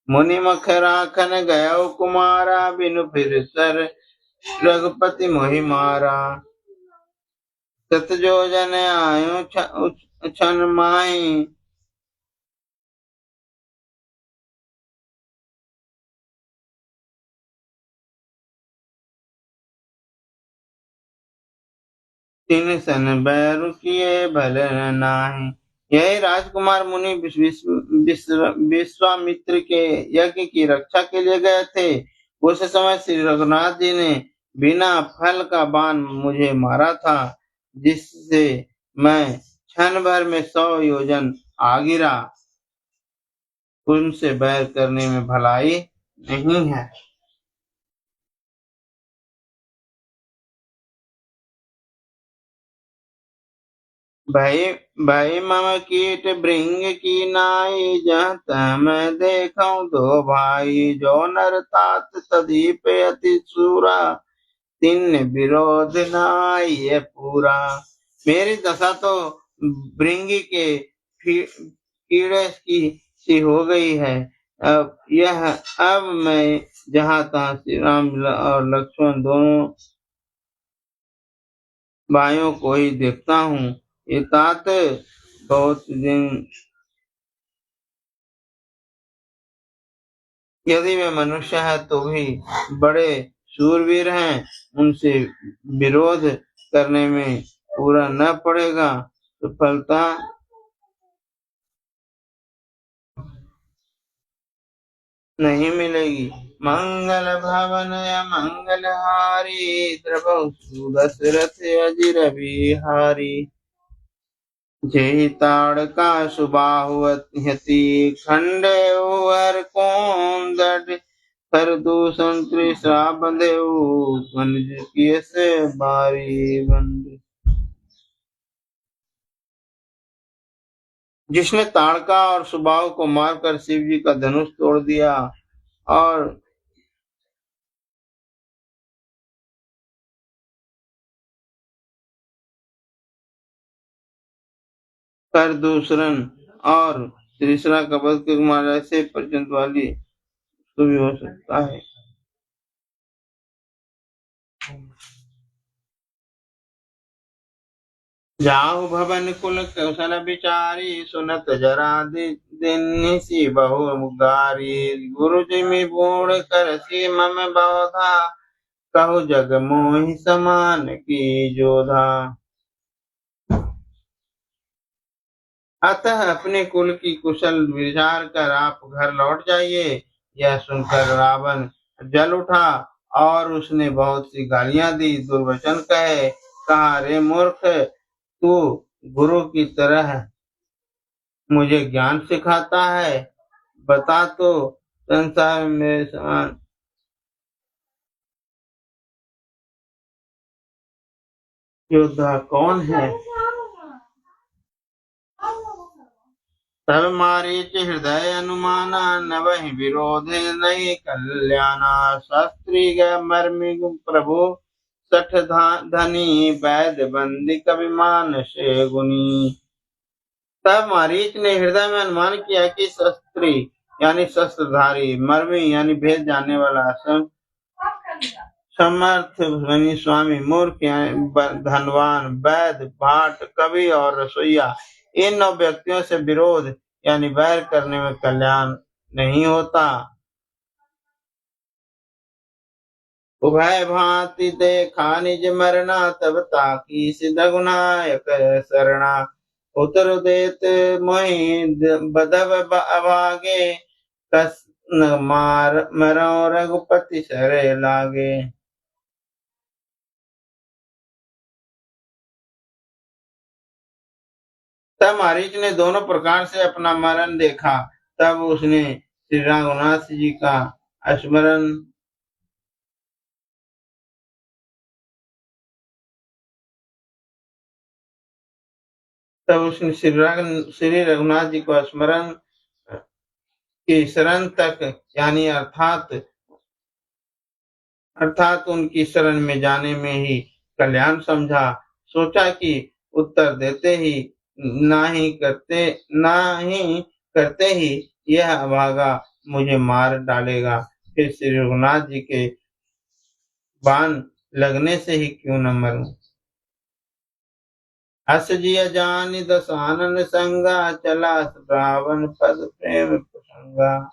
मुनि मख राखन गयो कुमारा, बिनु फिर सर रघुपति मोहि मारा। सत जो जन आयो छन माही, तिन सन बैरु किए भल नाही। यही राजकुमार मुनि विश्वामित्र के यज्ञ की रक्षा के लिए गए थे। उस समय श्री रघुनाथ जी ने बिना फल का बाण मुझे मारा था, जिससे मैं क्षण भर में 100 योजन आ गिरा। उनसे बैर करने में भलाई नहीं है। भय भय मम कीट भृंग की नाई, जहाँ तहाँ मैं देखूं दो भाई। जो नर तात तदीप अति सूरा, तिन विरोध नाई ये पूरा। मेरी दशा तो भृंगी के कीड़े की सी हो गई है। अब मैं जहाँ तहाँ श्री राम और लक्ष्मण दोनों भाइयों को ही देखता हूँ। ये तात बहुत दिन, यदि वे मनुष्य है तो भी बड़े शूरवीर हैं, उनसे विरोध करने में पूरा न पड़ेगा तो सफलता नहीं मिलेगी। मंगल भवन मंगल हारी, द्रवहु दशरथ अजिर बिहारी। जेहि ताड़का सुबाहु हति, खंडे हर कोंदट। कर दूषण त्रिशरा बंधेउ, मनुज किए से बारी बंद। जिसने ताड़का और सुबाहु को मारकर शिव जी का धनुष तोड़ दिया और कर दूसरन और तीसरा का वध के मारा से पर्यंत वाली तो भी हो सकता है। जाहु भवन कुल कौशल विचारी, सुनत जरा दिन्हि बहु मुगारी। गुरु जिमि बूढ़ करसी मम बौधा, कहु जग मोहि समान की जोधा। अतः अपने कुल की कुशल विचार कर आप घर लौट जाइए। यह सुनकर रावण जल उठा और उसने बहुत सी गालियां दी, दुर्वचन कहे। कहा, रे मूर्ख, तू गुरु की तरह मुझे ज्ञान सिखाता है। बता तो, संसार में मेरे समान योद्धा कौन है? तब मारीच हृदय अनुमाना, न वही विरोध नहीं कल्याणा। शास्त्री गए मर्मि प्रभु, सठ धनी वैद बंदी कविमान से गुनी। तब मारीच ने हृदय में अनुमान किया कि शस्त्री यानी शस्त्रधारी, मर्मी यानी भेद जानने वाला, समर्थ यानी स्वामी, मूर्ख यानी धनवान, वैद, भाट, कवि और रसोईया, इन 9 व्यक्तियों से विरोध यानी वैर करने में कल्याण नहीं होता। उभय भांति देखा निज मरना, तब ताकी सिद्ध गुनायक शरणा। उतर देत मोहि बदब अभागे, कस न मार मरो रघुपति सरे लागे। तब मारीच ने दोनों प्रकार से अपना मरण देखा। तब उसने श्री रघुनाथ जी का स्मरण तब उसने श्री रघुनाथ जी को स्मरण की शरण तक यानी अर्थात उनकी शरण में जाने में ही कल्याण समझा। सोचा कि उत्तर देते ही ना ही करते ही यह अभागा मुझे मार डालेगा, फिर श्री रघुनाथ जी के बाण लगने से ही क्यों न मरूं। हस जिय जानि दसानन संगा, चला रावण पद प्रेम प्रसंगा।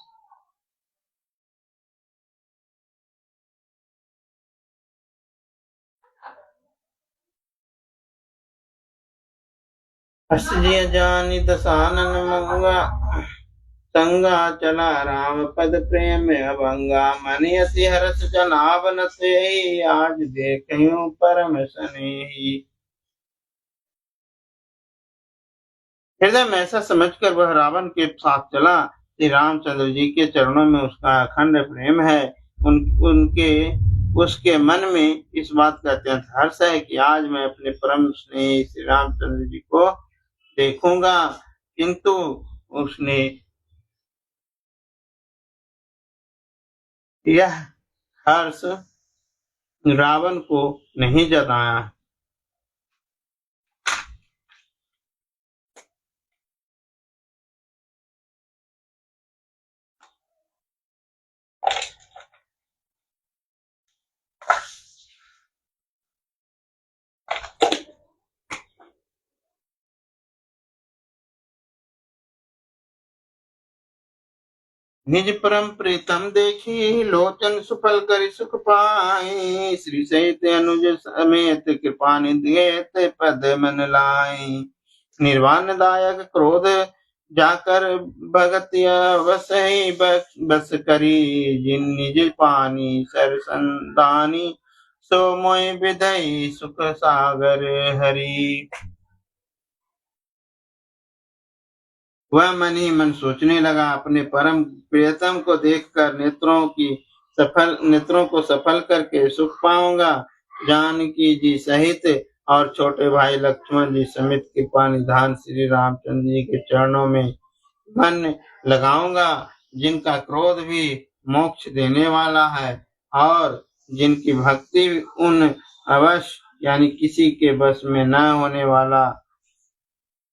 हस जिय जानि दसानन मंगा, संगा चला राम पद प्रेम अभंगा। मनि अति हरस जनावन से, आज देखूं परम स्नेही। हृदय में ऐसा समझकर वह रावण के साथ चला। श्री रामचंद्र जी के चरणों में उसका अखंड प्रेम है। उनके उसके मन में इस बात का अत्यंत हर्ष है कि आज मैं अपने परम स्नेही श्री रामचंद्र जी को देखूंगा। किंतु उसने यह हर्ष रावण को नहीं जताया। निज परम प्रीतम देखी, लोचन सुफल करि सुख पाई। श्री सहित अनुज समेत कृपा निधि, पद मन लाई। निर्वाण दायक क्रोध जाकर भगत बस ही बस करी। जिन निज पानी सरसंदानी, सो मोय विधई सुख सागर हरि। वह मन ही मन सोचने लगा, अपने परम प्रियतम को देखकर नेत्रों को सफल करके सुख पाऊंगा। जानकी जी सहित और छोटे भाई लक्ष्मण जी समेत कृपा निधान श्री रामचंद्र जी के चरणों में मन लगाऊंगा, जिनका क्रोध भी मोक्ष देने वाला है और जिनकी भक्ति उन अवश्य यानी किसी के बस में न होने वाला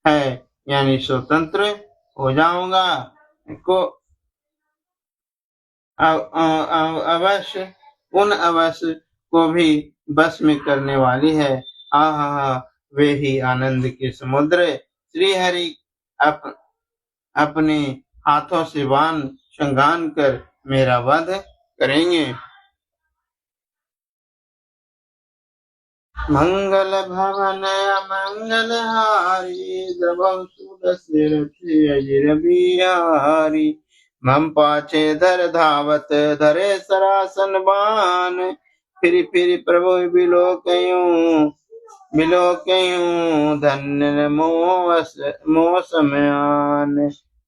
है, यानी स्वतंत्र हो जाऊंगा। को अवश्य अवश्य को भी बस में करने वाली है। आहा, वे ही आनंद के समुद्र श्री हरि अपने हाथों से बाण संगान कर मेरा वध करेंगे। मंगल भवन मंगल हारी, द्रवहु सुदशरथ अजिर बिहारी। मम पाछे धर धावत, धरे सरासन बान, फिर प्रभु बिलोकयूं धन्य मोह समयान।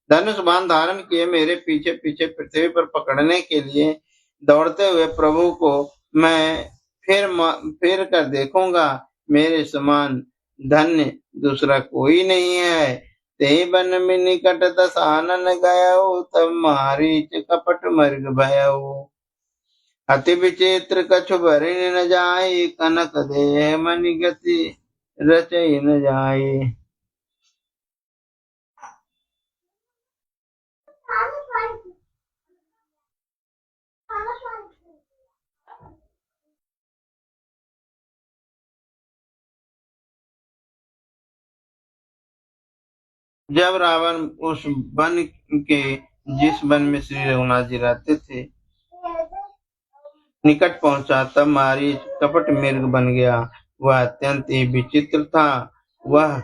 धनुष बाण धारण किए मेरे पीछे पीछे पृथ्वी पर पकड़ने के लिए दौड़ते हुए प्रभु को मैं फिर कर देखूंगा। मेरे समान धन्य दूसरा कोई नहीं है। ते बन में निकट दसानन गयो, तब मारीच कपट मर्ग भयो। अति विचित्र कछु भरिन न जाय, कनक देह मनि गति रचई न जाय। जब रावण उस वन के जिस वन में श्री रघुनाथ जी रहते थे निकट पहुंचा, तब मारीच कपट मृग बन गया। वह अत्यंत ही विचित्र था, वह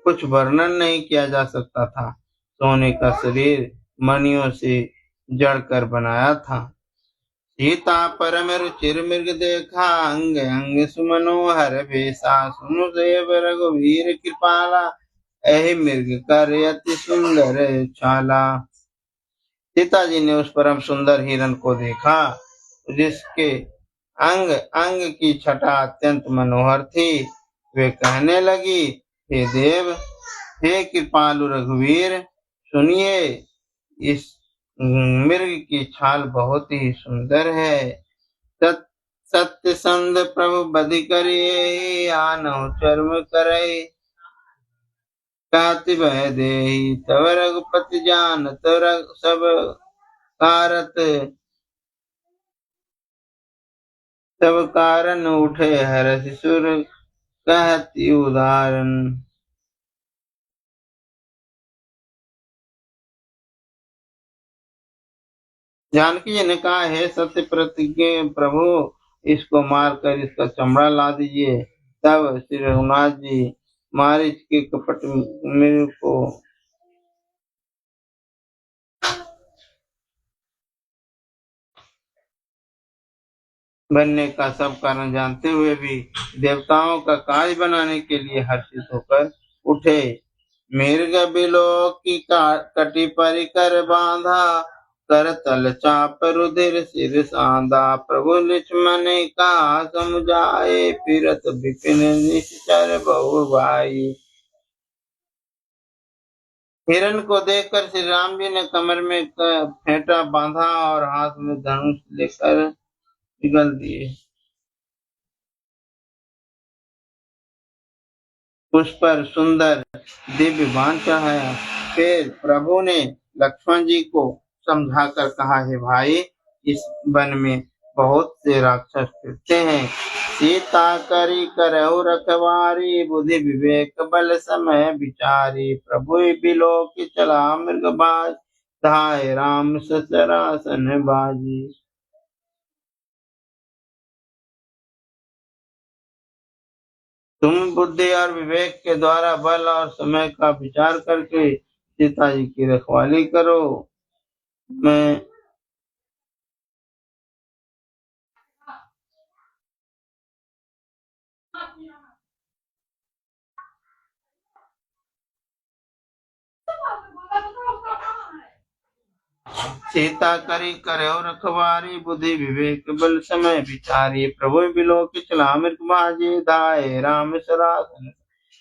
कुछ वर्णन नहीं किया जा सकता था। सोने का शरीर मणियों से जड़कर बनाया था। सीता परम रुचिर मृग देखा, अंग अंग सुमनोहर भेषा। सुनु देव रघुवीर कृपाला, एहि मृग कर अति सुंदर छाला। सीता जी ने उस परम सुंदर हिरण को देखा, जिसके अंग अंग की छटा अत्यंत मनोहर थी। वे कहने लगी, हे देव, हे कृपालु रघुवीर, सुनिए, इस मृग की छाल बहुत ही सुंदर है। सत्य संध प्रभु बधि करिए, आनहु चर्म करे। काति भय देहि तव रघुपति जान, सब कारत सब कारण उठे हर्ष सुर, कहती उदाहरण। जानकी जी ने कहा, हे सत्य प्रतिज्ञ प्रभु, इसको मारकर इसका चमड़ा ला दीजिए। तब श्री रघुनाथ जी मारीच के कपट मृग को बनने का सब कारण जानते हुए भी देवताओं का काज बनाने के लिए हर्षित होकर उठे। मृग बिलो की कटी परिकर बांधा, कर तल चाप रुधिर सिर सांदा। प्रभु लक्ष्मण का समुझाए, फिरत विपिन निश्चर बहु भाई। हिरण को देखकर श्री राम जी ने कमर में फेंटा बांधा और हाथ में धनुष लेकर निकल दिए। उस पर सुंदर दिव्य बाण चढ़ाया। फिर प्रभु ने लक्ष्मण जी को समझाकर कहा, हे भाई, इस वन में बहुत से राक्षस फिरते हैं। सीता करी करहु रखवारी, बुद्धि विवेक बल समय विचारी। प्रभु बिलो की चला मृग बाज, धाय राम ससरासन बाजी। तुम बुद्धि और विवेक के द्वारा बल और समय का विचार करके सीता जी की रखवाली करो। मैं सीता करी करहु रखवारी, बुद्धि विवेक बल समय विचारी। प्रभु बिलो की चला मृग बाजी, धाय राम सरासन।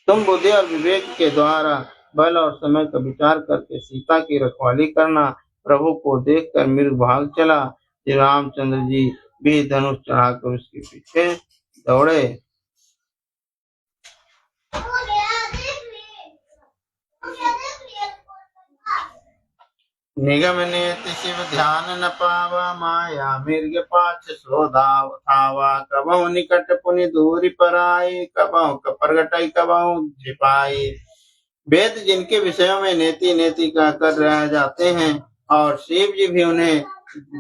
तुम बुद्धि और विवेक के द्वारा बल और समय का विचार करके सीता की रखवाली करना। प्रभु को देखकर मृग भाग चला। श्री रामचंद्र जी भी धनुष चढ़ाकर उसके पीछे दौड़े। निगम नेति शिव ध्यान न पावा, माया मृग पाछ सो धावा। कबहु निकट पुनि दूरी पराई, कबहु प्रगटई कबहु छिपाई। वेद जिनके विषयों में नेति नेति कहकर रह जाते हैं, और शिव जी भी उन्हें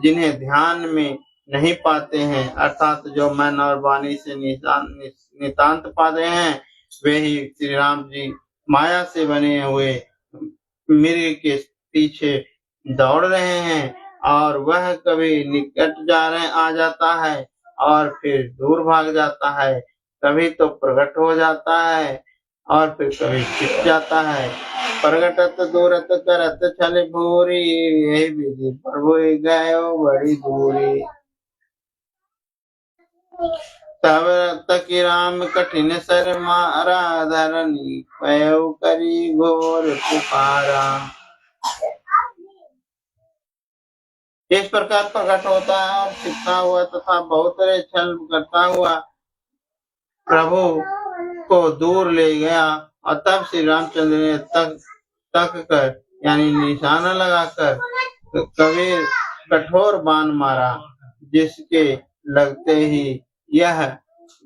जिन्हें ध्यान में नहीं पाते हैं, अर्थात जो मन और वाणी से नितांत पाते हैं वे ही श्री राम जी माया से बने हुए मिर्ग के पीछे दौड़ रहे हैं, और वह कभी निकट आ जाता है और फिर दूर भाग जाता है, कभी तो प्रकट हो जाता है और फिर कभी छिप जाता है। प्रगटत दूरत करत छल भूरी, यही विधि प्रभु गयो बड़ी दूरी। तब तकी राम कठिन सर मारा, धरनी पयउ करी घोर पुकारा। इस प्रकार प्रकट होता है और छिपता हुआ तथा बहुत छल करता हुआ प्रभु को दूर ले गया। और तब श्री रामचंद्र ने तक कर यानी निशाना लगाकर कबीर कठोर बाण मारा, जिसके लगते ही यह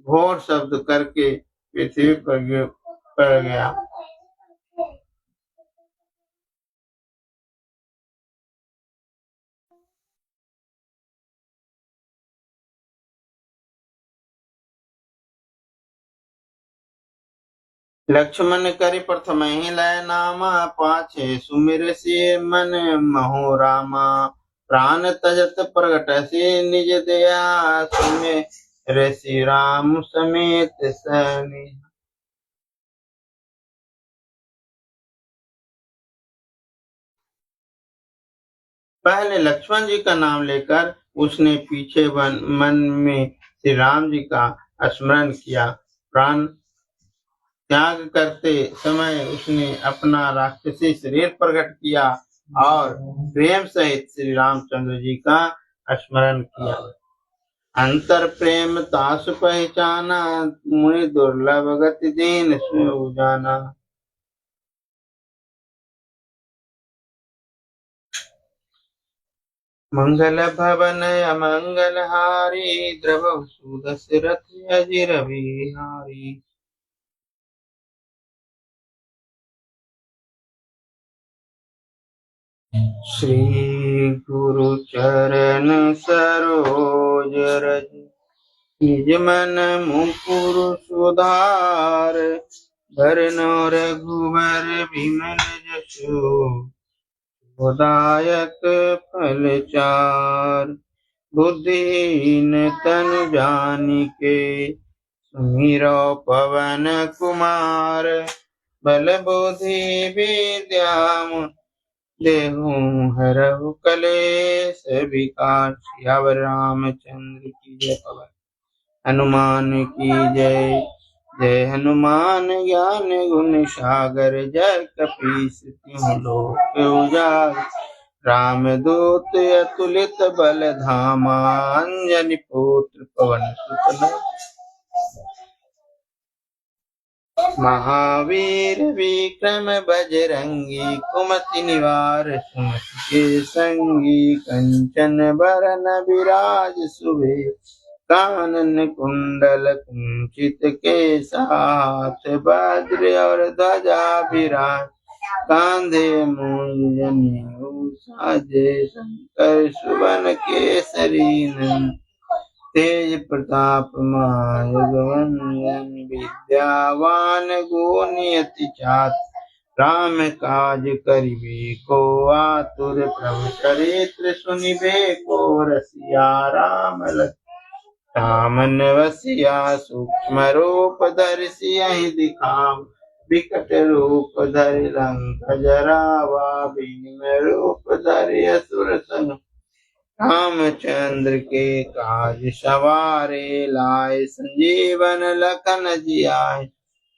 घोर शब्द करके पृथ्वी पर पड़ गया। लक्ष्मण करि प्रथम ही लय नामा, पाछे सुमिर से मन महो रामा। प्राण तजत प्रगट से निज दया, सुमिर श्री राम समेत सने। पहले लक्ष्मण जी का नाम लेकर उसने पीछे मन में श्री राम जी का स्मरण किया। प्राण त्याग करते समय उसने अपना राक्षसी शरीर प्रकट किया और प्रेम सहित श्री रामचंद्र जी का स्मरण किया। अंतर प्रेम तासु पहचाना, मुनि दुर्लभ गति दीन सु जाना। मंगल भवन अमंगल हारी, द्रवहु सुदशरथ अजिर बिहारी। श्री गुरु चरण सरोज रज, निज मन मुकुर सुधार। भरनो रघुबर विमल जसु, दायक फल चार। बुद्धिहीन तनु जानिके, सुमिरो पवन कुमार। बल बुद्धि विद्या देहु हरहु कलेश विकार। सियावर रामचंद्र की जय, पवन हनुमान की जय। जय हनुमान ज्ञान गुण सागर, जय कपीस तिहुँ लोक उजागर। रामदूत अतुलित बल धामा, अंजनी पुत्र पवन सुत महावीर विक्रम बजरंगी। कुमति निवार सुमति के संगी, कंचन बरन विराज सुबेश। कानन कुंडल कुंचित केसा, हाथ वज्र और ध्वजा विराज। कांधे मूंज जनेऊ साजे, शंकर सुवन केसरी नंदन। तेज प्रताप माधवंदन, विद्यावान गुणी अति चातुर। राम काज करिबे को आतुर, प्रभु चरित्र सुनिबे को रसिया। राम लक्ष्मण वसिया, सूक्ष्म रूप धरि सियहि दिखावा। विकट रूप धरि लंक जरावा, भीम रूप धरि असुर संहारा। रामचंद्र के काज सवारे, लाए संजीवन लखन जियाए।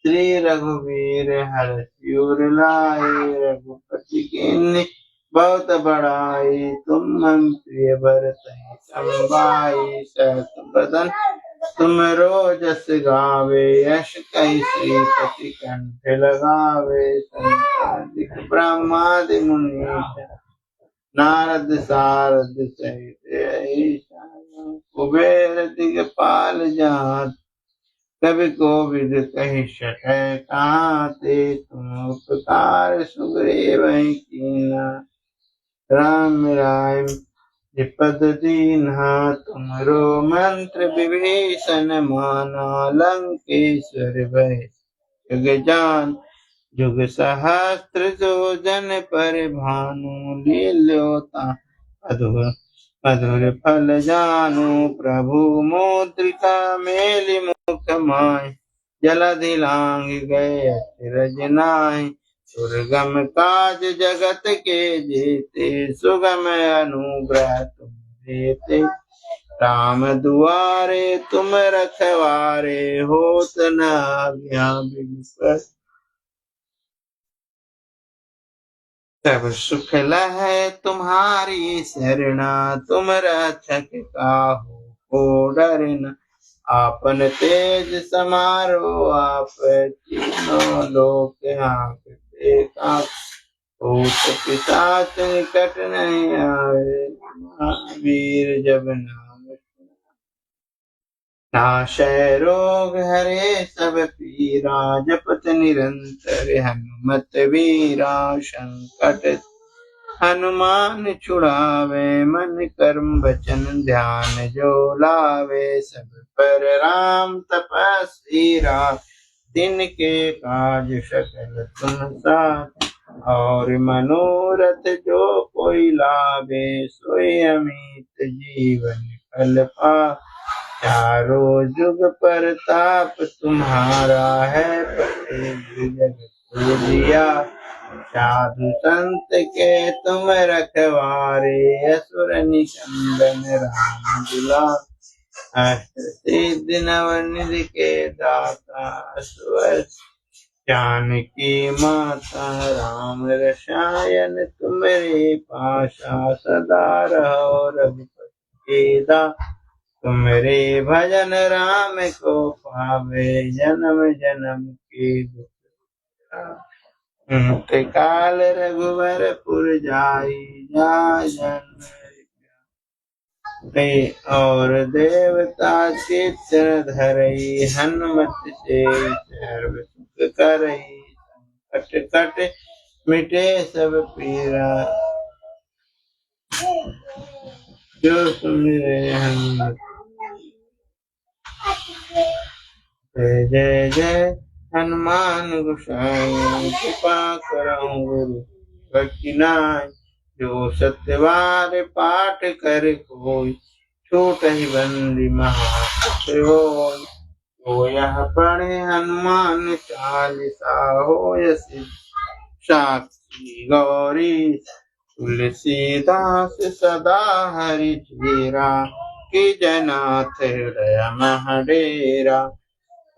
श्री रघुवीर हरषि उर लाए, रघुपति कीन्ही बहुत बड़ाई। तुम मम प्रिय भरतहि सम भाई, सहस बदन तुमरो जस गावे। यश कहि श्रीपति कंठ लगावे, संतादिक ब्रह्मादि मुनीश। नारद सारद सहित कुबेर दिगपाल जात। कवि कोविद कहि सकै काते, तुम उपकार सुग्रीव कीन्हा। राम राम विपद दीन्हा तुमरो मंत्र विभीषण माना लंकेश्वर भय जुग जान जुग सहस्त्र जो जन पर भानु लील्योता मधुर मधुर फल जानू प्रभु मुद्रिका मेलि मुख माय जलधि लांग गए अचरज नाहि दुर्गम काज जगत के जेते सुगम अनुग्रह तुम देते राम दुआरे तुम रखवारे होत न आज्ञा बिनु पत तब सुख लहै तुम्हारी शरणा तुम रक्षक काहू को डरना आपन तेज समारो आप तीनों लोक हाँकते काप भूत पिशाच निकट नहीं आवे वीर जब नाम नाशय रोग हरे सब पीरा जपत निरंतर हनुमत वीरा संकट हनुमान छुड़ावे मन कर्म वचन ध्यान जो लावे सब पर राम तपस्वी राम तिनके काज सकल तुम साथ और मनोरथ जो कोई लावे सोई अमित जीवन फल पा चारों जुग परताप तुम्हारा है प्रत्येक जगत को दिया साधु संत के तुम रखवारे असुर निकंदन राम दुला अष्ट सिद्धि नवनिधि के दाता असुर जानकी माता राम रसायन तुम्हारे पाशा सदा रहो रघुपति के दास तुम्हारे भजन राम को पावे जन्म जन्म की दुख काल रघुवर पुर जाई जा जन्म और देवता चित्र धरई हनुमत से सर्व सुख करई संकट कट मिटे सब पीरा जो सुमिरे हनुमत जय जय जय हनुमान गोसाई कृपा करहु गुरु भक्ति नाय जो सत्यवार पाठ कर कोई छूट ही बंदी महापुत्र हो तो यह पढ़े हनुमान चालीसा हो साक्षी गौरी तुलसीदास सदा हरि चेरा की जनाथ हृदय महडेरा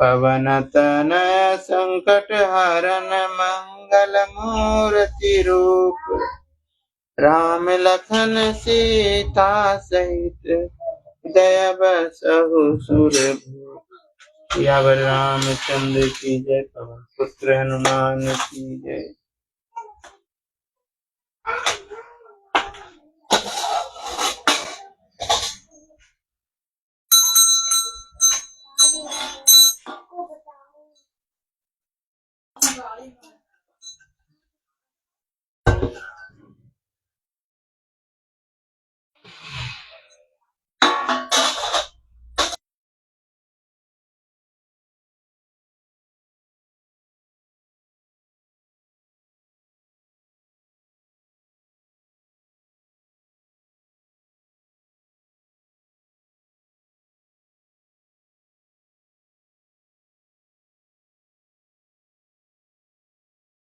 पवन तनय संकट हरन मंगल मूर्ति रूप राम लखन सीता सहित दया बसहु सुरभूप। सियावर रामचंद्र की जय पवन पुत्र हनुमान की जय।